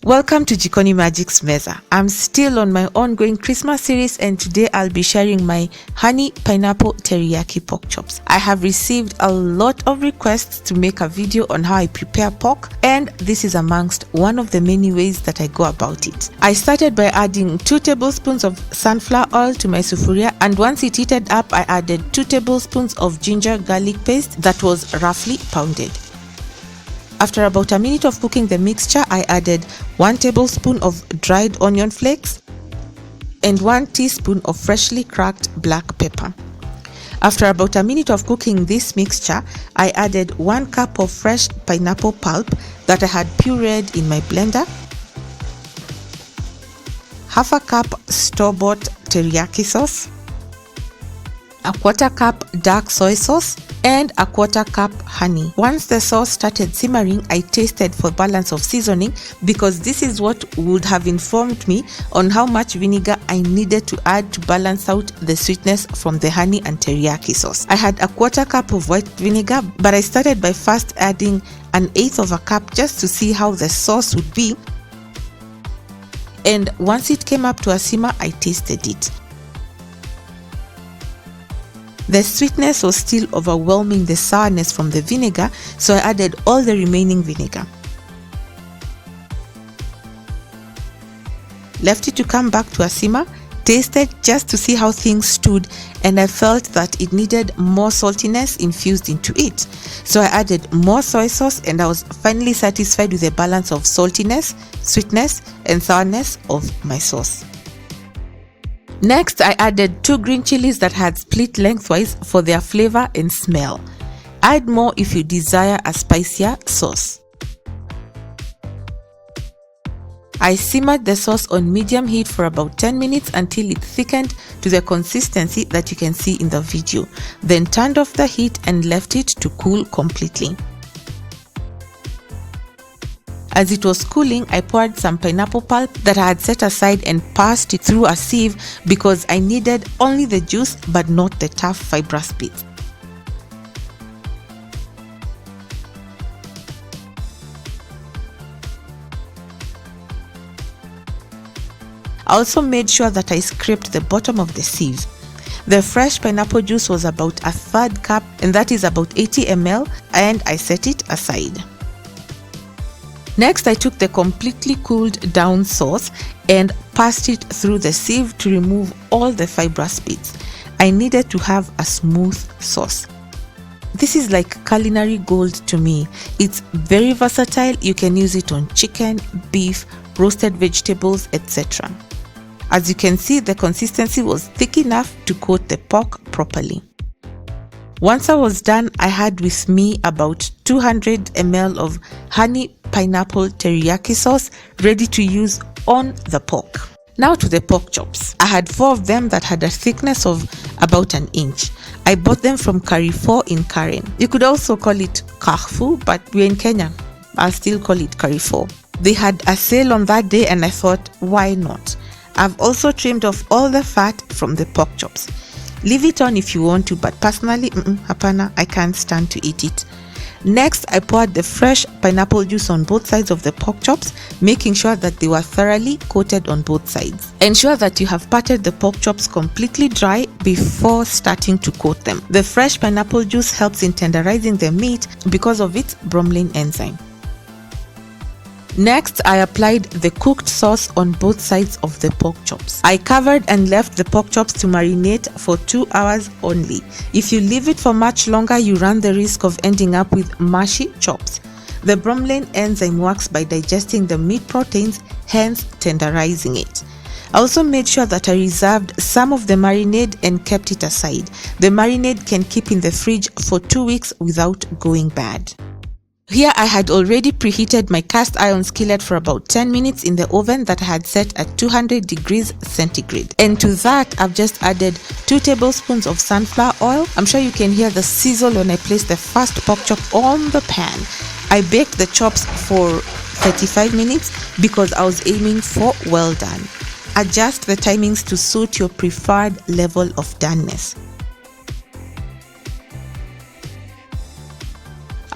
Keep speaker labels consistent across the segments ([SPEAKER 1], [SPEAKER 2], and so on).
[SPEAKER 1] Welcome to Jikoni Magic's Meza. I'm still on my ongoing Christmas series and today I'll be sharing my honey pineapple teriyaki pork chops. I have received a lot of requests to make a video on how I prepare pork, and this is amongst one of the many ways that I go about it. I started by adding 2 tablespoons of sunflower oil to my sufuria, and once it heated up I added 2 tablespoons of ginger garlic paste that was roughly pounded. After about a minute of cooking the mixture, I added 1 tablespoon of dried onion flakes and 1 teaspoon of freshly cracked black pepper. After about a minute of cooking this mixture, I added 1 cup of fresh pineapple pulp that I had pureed in my blender, half a cup store-bought teriyaki sauce, a 1/4 cup dark soy sauce, and a 1/4 cup honey. Once the sauce started simmering, I tasted for balance of seasoning because this is what would have informed me on how much vinegar I needed to add to balance out the sweetness from the honey and teriyaki sauce. I had a 1/4 cup of white vinegar, but I started by first adding 1/8 of a cup just to see how the sauce would be, and once it came up to a simmer, I tasted it. The sweetness was still overwhelming the sourness from the vinegar, so I added all the remaining vinegar. Left it to come back to a simmer, tasted just to see how things stood, and I felt that it needed more saltiness infused into it. So I added more soy sauce and I was finally satisfied with the balance of saltiness, sweetness, and sourness of my sauce. Next, I added 2 green chilies that had split lengthwise for their flavor and smell. Add more if you desire a spicier sauce. I simmered the sauce on medium heat for about 10 minutes until it thickened to the consistency that you can see in the video, then turned off the heat and left it to cool completely. As it was cooling, I poured some pineapple pulp that I had set aside and passed it through a sieve because I needed only the juice but not the tough fibrous bits. I also made sure that I scraped the bottom of the sieve. The fresh pineapple juice was about 1/3 cup, and that is about 80 ml, and I set it aside. Next, I took the completely cooled down sauce and passed it through the sieve to remove all the fibrous bits. I needed to have a smooth sauce. This is like culinary gold to me. It's very versatile. You can use it on chicken, beef, roasted vegetables, etc. As you can see, the consistency was thick enough to coat the pork properly. Once I was done, I had with me about 200 ml of honey pineapple teriyaki sauce ready to use on the pork. Now to the pork chops. I had 4 of them that had a thickness of about 1 inch. I bought them from Carrefour in Karen. You could also call it Carrefour, but we're in Kenya. I'll still call it Carrefour. They had a sale on that day and I thought, why not? I've also trimmed off all the fat from the pork chops. Leave it on if you want to, but personally, hapana, I can't stand to eat it. Next, I poured the fresh pineapple juice on both sides of the pork chops, making sure that they were thoroughly coated on both sides. Ensure that you have patted the pork chops completely dry before starting to coat them. The fresh pineapple juice helps in tenderizing the meat because of its bromelain enzyme. Next, I applied the cooked sauce on both sides of the pork chops. I covered and left the pork chops to marinate for 2 hours only. If you leave it for much longer, you run the risk of ending up with mushy chops. The bromelain enzyme works by digesting the meat proteins, hence tenderizing it. I also made sure that I reserved some of the marinade and kept it aside. The marinade can keep in the fridge for 2 weeks without going bad. Here I had already preheated my cast iron skillet for about 10 minutes in the oven that I had set at 200 degrees centigrade. And to that, I've just added 2 tablespoons of sunflower oil. I'm sure you can hear the sizzle when I place the first pork chop on the pan. I baked the chops for 35 minutes because I was aiming for well done. Adjust the timings to suit your preferred level of doneness.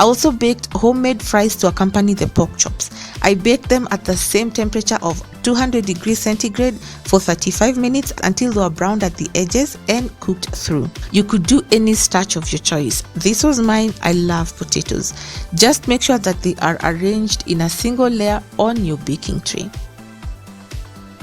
[SPEAKER 1] I also baked homemade fries to accompany the pork chops. I baked them at the same temperature of 200 degrees centigrade for 35 minutes until they were browned at the edges and cooked through. You could do any starch of your choice. This was mine. I love potatoes. Just make sure that they are arranged in a single layer on your baking tray.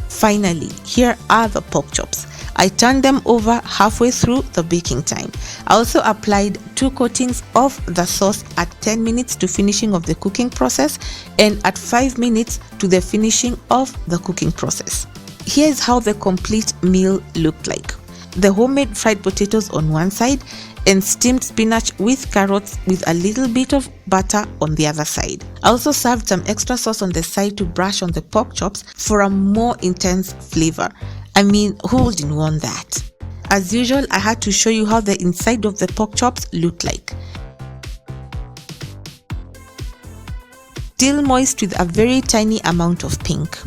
[SPEAKER 1] Finally, here are the pork chops. I turned them over halfway through the baking time. I also applied 2 coatings of the sauce at 10 minutes to finishing of the cooking process and at 5 minutes to the finishing of the cooking process. Here's how the complete meal looked like. The homemade fried potatoes on one side and steamed spinach with carrots with a little bit of butter on the other side. I also served some extra sauce on the side to brush on the pork chops for a more intense flavor. I mean, who wouldn't want that? As usual, I had to show you how the inside of the pork chops looked like. Still moist with a very tiny amount of pink.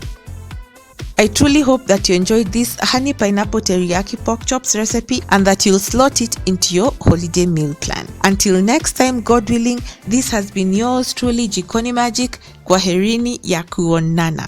[SPEAKER 1] I truly hope that you enjoyed this honey pineapple teriyaki pork chops recipe and that you'll slot it into your holiday meal plan. Until next time, God willing, this has been yours truly, Jikoni Magic. Kwaherini ya kuonana.